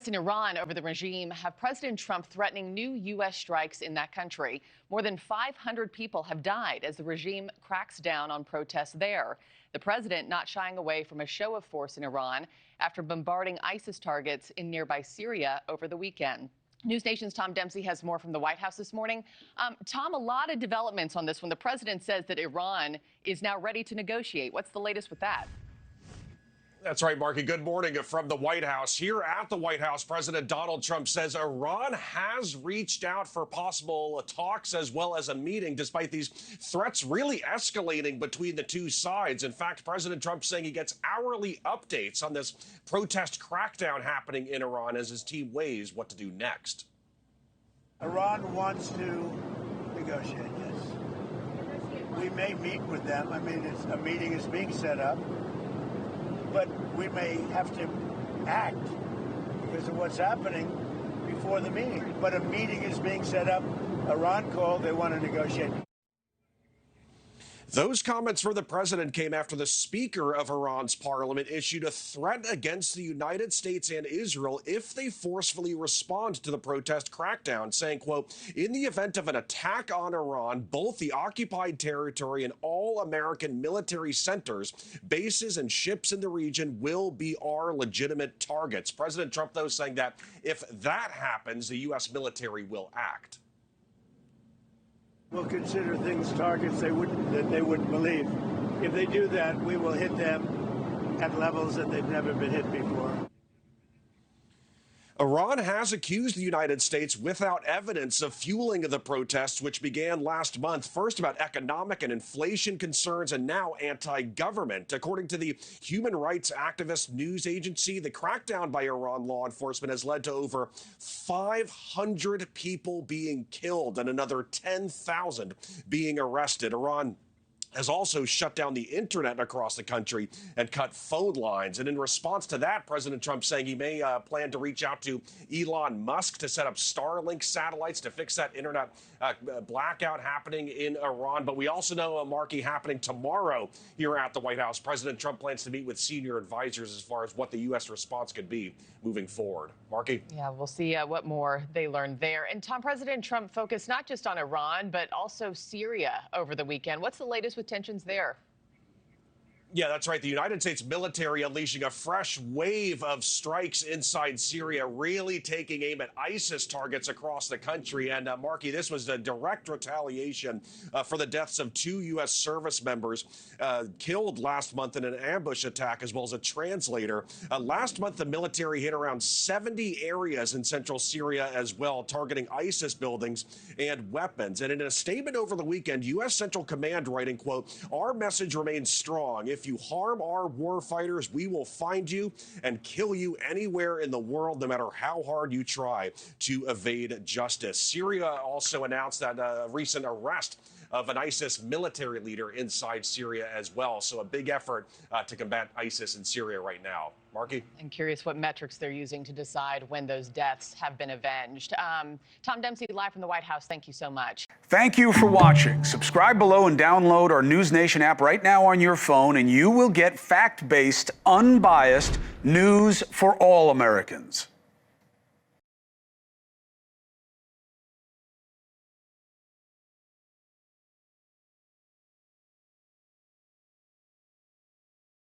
in Iran over the regime have President Trump threatening new U.S. strikes in that country. More than 500 people have died as the regime cracks down on protests there. The president not shying away from a show of force in Iran after bombarding ISIS targets in nearby Syria over the weekend. NewsNation's Tom Dempsey has more from the White House this morning. Tom, a lot of developments on this one. The president says that Iran is now ready to negotiate. What's the latest with that? That's right, Markie. Good morning from the White House. Here at the White House, President Donald Trump says Iran has reached out for possible talks as well as a meeting, despite these threats really escalating between the two sides. In fact, President Trump saying he gets hourly updates on this protest crackdown happening in Iran as his team weighs what to do next. Iran wants to negotiate, yes. We may meet with them. I mean, a meeting is being set up. But we may have to act because of what's happening before the meeting. But a meeting is being set up. Iran called. They want to negotiate. Those comments from the president came after the Speaker of Iran's parliament issued a threat against the United States and Israel if they forcefully respond to the protest crackdown, saying, quote, in the event of an attack on Iran, both the occupied territory and all American military centers, bases, and ships in the region will be our legitimate targets. President Trump, though, saying that if that happens, the U.S. military will act. We'll consider things targets that they wouldn't believe. If they do that, we will hit them at levels that they've never been hit before. Iran has accused the United States without evidence of fueling the protests, which began last month, first about economic and inflation concerns and now anti-government. According to the human rights activist news agency, the crackdown by Iran law enforcement has led to over 500 people being killed and another 10,000 being arrested. Iran has also shut down the internet across the country and cut phone lines. And in response to that, President Trump saying he may plan to reach out to Elon Musk to set up Starlink satellites to fix that internet blackout happening in Iran. But we also know, Markie, happening tomorrow here at the White House, President Trump plans to meet with senior advisors as far as what the U.S. response could be moving forward. Markie? Yeah, we'll see what more they learn there. And Tom, President Trump focused not just on Iran, but also Syria over the weekend. What's the latest with tensions there? Yeah, that's right. The United States military unleashing a fresh wave of strikes inside Syria, really taking aim at ISIS targets across the country. And Markie, this was a direct retaliation for the deaths of 2 U.S. service members killed last month in an ambush attack, as well as a translator. Last month, the military hit around 70 areas in central Syria as well, targeting ISIS buildings and weapons. And in a statement over the weekend, U.S. Central Command writing, quote, our message remains strong. If you harm our war fighters, we will find you and kill you anywhere in the world, no matter how hard you try to evade justice. Syria also announced that recent arrest of an ISIS military leader inside Syria as well. So a big effort to combat ISIS in Syria right now. Markie? I'm curious what metrics they're using to decide when those deaths have been avenged. Tom Dempsey, live from the White House. Thank you so much. Thank you for watching. Subscribe below and download our NewsNation app right now on your phone, and you will get fact-based, unbiased news for all Americans.